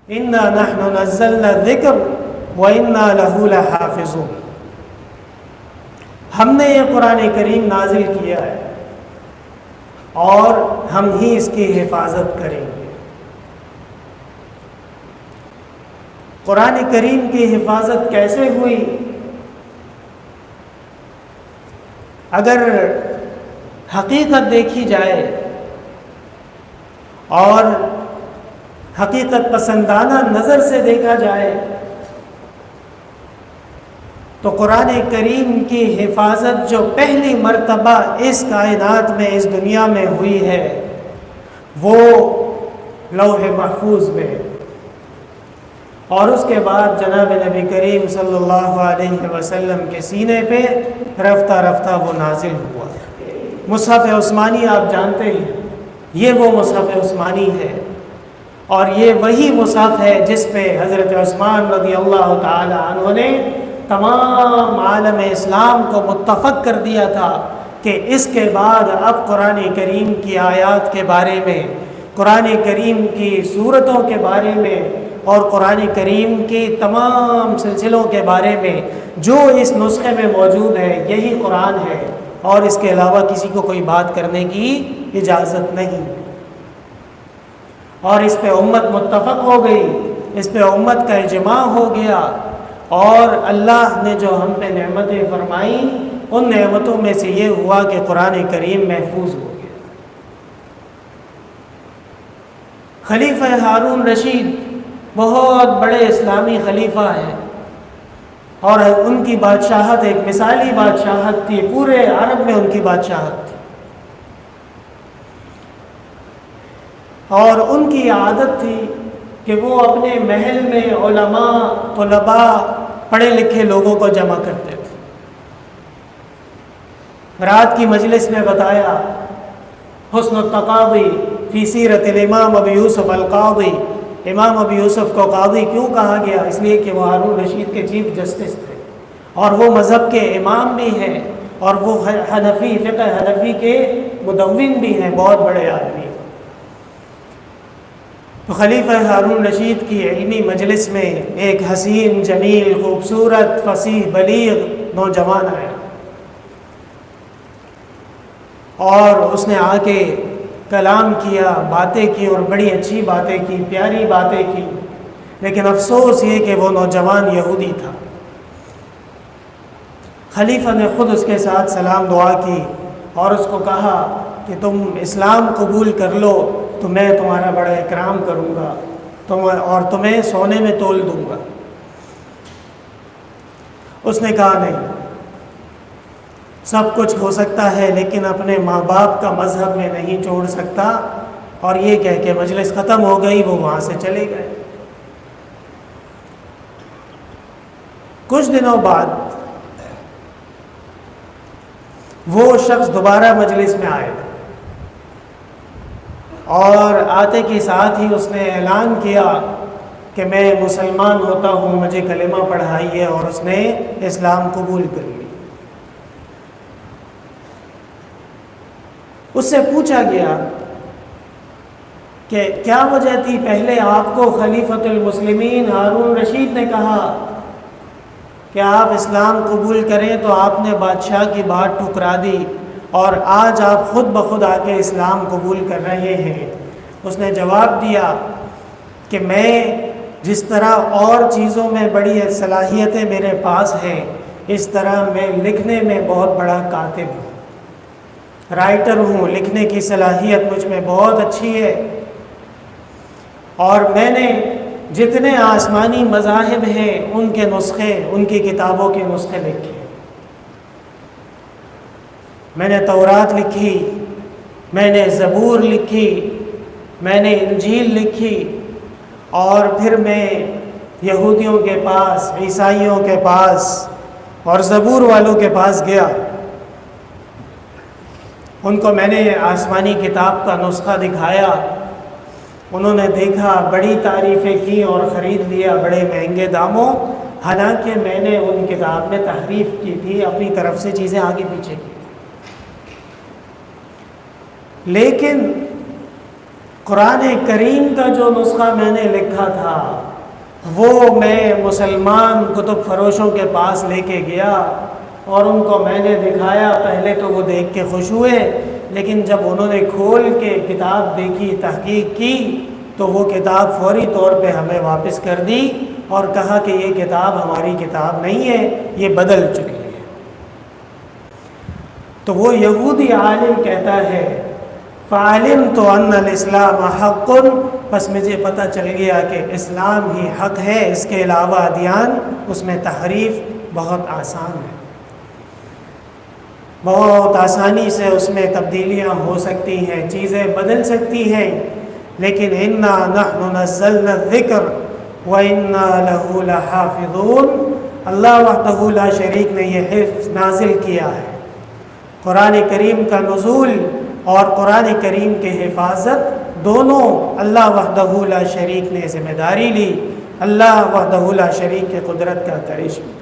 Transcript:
انا نحن نزلنا الذکر وانا لہ لحافظون، ہم نے یہ قرآن کریم نازل کیا ہے اور ہم ہی اس کی حفاظت کریں گے۔ قرآن کریم کی حفاظت کیسے ہوئی؟ اگر حقیقت دیکھی جائے اور حقیقت پسندانہ نظر سے دیکھا جائے تو قرآن کریم کی حفاظت جو پہلی مرتبہ اس کائنات میں، اس دنیا میں ہوئی ہے، وہ لوح محفوظ میں، اور اس کے بعد جناب نبی کریم صلی اللہ علیہ وسلم کے سینے پہ رفتہ رفتہ وہ نازل ہوا۔ مصحف عثمانی آپ جانتے ہیں، یہ وہ مصحف عثمانی ہے، اور یہ وہی مصحف ہے جس پہ حضرت عثمان رضی اللہ تعالی عنہ نے تمام عالم اسلام کو متفق کر دیا تھا کہ اس کے بعد اب قرآن کریم کی آیات کے بارے میں، قرآن کریم کی صورتوں کے بارے میں اور قرآن کریم کی تمام سلسلوں کے بارے میں جو اس نسخے میں موجود ہے یہی قرآن ہے، اور اس کے علاوہ کسی کو کوئی بات کرنے کی اجازت نہیں، اور اس پہ امت متفق ہو گئی، اس پہ امت کا اجماع ہو گیا، اور اللہ نے جو ہم پہ نعمتیں فرمائیں ان نعمتوں میں سے یہ ہوا کہ قرآن کریم محفوظ ہو گیا۔ خلیفہ ہارون رشید بہت بڑے اسلامی خلیفہ ہیں، اور ان کی بادشاہت ایک مثالی بادشاہت تھی، پورے عرب میں ان کی بادشاہت تھی، اور ان کی عادت تھی کہ وہ اپنے محل میں علماء، طلباء، پڑھے لکھے لوگوں کو جمع کرتے تھے۔ رات کی مجلس میں بتایا حسن التقاضی فی سیرت الامام ابی یوسف القاضی، امام ابی یوسف کو قاضی کیوں کہا گیا؟ اس لیے کہ وہ ہارون رشید کے چیف جسٹس تھے، اور وہ مذہب کے امام بھی ہیں، اور وہ حنفی، فقہ حنفی کے مدون بھی ہیں، بہت بڑے آدمی۔ تو خلیفہ ہارون رشید کی علمی مجلس میں ایک حسین، جمیل، خوبصورت، فصیح، بلیغ نوجوان آیا، اور اس نے آ کے کلام کیا، باتیں کی، اور بڑی اچھی باتیں کی، پیاری باتیں کی، لیکن افسوس یہ کہ وہ نوجوان یہودی تھا۔ خلیفہ نے خود اس کے ساتھ سلام دعا کی اور اس کو کہا کہ تم اسلام قبول کر لو تو میں تمہارا بڑا اکرام کروں گا اور تمہیں سونے میں تول دوں گا۔ اس نے کہا نہیں، سب کچھ ہو سکتا ہے لیکن اپنے ماں باپ کا مذہب میں نہیں چھوڑ سکتا، اور یہ کہہ کے مجلس ختم ہو گئی، وہ وہاں سے چلے گئے۔ کچھ دنوں بعد وہ شخص دوبارہ مجلس میں آئے، اور آتے کے ساتھ ہی اس نے اعلان کیا کہ میں مسلمان ہوتا ہوں، مجھے کلمہ پڑھائیے، اور اس نے اسلام قبول کر لی۔ اس سے پوچھا گیا کہ کیا وجہ تھی، پہلے آپ کو خلیفۃ المسلمین ہارون رشید نے کہا کہ آپ اسلام قبول کریں تو آپ نے بادشاہ کی بات ٹھکرا دی، اور آج آپ خود بخود آ کے اسلام قبول کر رہے ہیں۔ اس نے جواب دیا کہ میں جس طرح اور چیزوں میں بڑی صلاحیتیں میرے پاس ہیں، اس طرح میں لکھنے میں بہت بڑا کاتب ہوں، رائٹر ہوں، لکھنے کی صلاحیت مجھ میں بہت اچھی ہے، اور میں نے جتنے آسمانی مذاہب ہیں ان کے نسخے، ان کی کتابوں کے نسخے لکھے، میں نے تورات لکھی، میں نے زبور لکھی، میں نے انجیل لکھی، اور پھر میں یہودیوں کے پاس، عیسائیوں کے پاس اور زبور والوں کے پاس گیا، ان کو میں نے آسمانی کتاب کا نسخہ دکھایا، انہوں نے دیکھا، بڑی تعریفیں کی اور خرید لیا بڑے مہنگے داموں، حالانکہ میں نے ان کتاب میں تحریف کی تھی، اپنی طرف سے چیزیں آگے پیچھے کی، لیکن قرآن کریم کا جو نسخہ میں نے لکھا تھا وہ میں مسلمان کتب فروشوں کے پاس لے کے گیا اور ان کو میں نے دکھایا۔ پہلے تو وہ دیکھ کے خوش ہوئے، لیکن جب انہوں نے کھول کے کتاب دیکھی، تحقیق کی، تو وہ کتاب فوری طور پہ ہمیں واپس کر دی اور کہا کہ یہ کتاب ہماری کتاب نہیں ہے، یہ بدل چکی ہے۔ تو وہ یہودی عالم کہتا ہے فَعَلِمْتُ أَنَّ الْإِسْلَامَ حَقٌّ، بس مجھے پتہ چل گیا کہ اسلام ہی حق ہے، اس کے علاوہ ادیان اس میں تحریف بہت آسان ہے، بہت آسانی سے اس میں تبدیلیاں ہو سکتی ہیں، چیزیں بدل سکتی ہیں، لیکن اِنَّا نَحْنُ نَزَّلْنَا الذِّكْرَ وَإِنَّا لَهُ لَحَافِظُونَ، اللہ وحدہ لا شریک نے یہ حفظ نازل کیا ہے۔ قرآن کریم کا نزول اور قرآن کریم کے حفاظت دونوں اللہ وحدہ لا شریک نے ذمہ داری لی، اللہ وحدہ لا شریک کے قدرت کا کرشمہ۔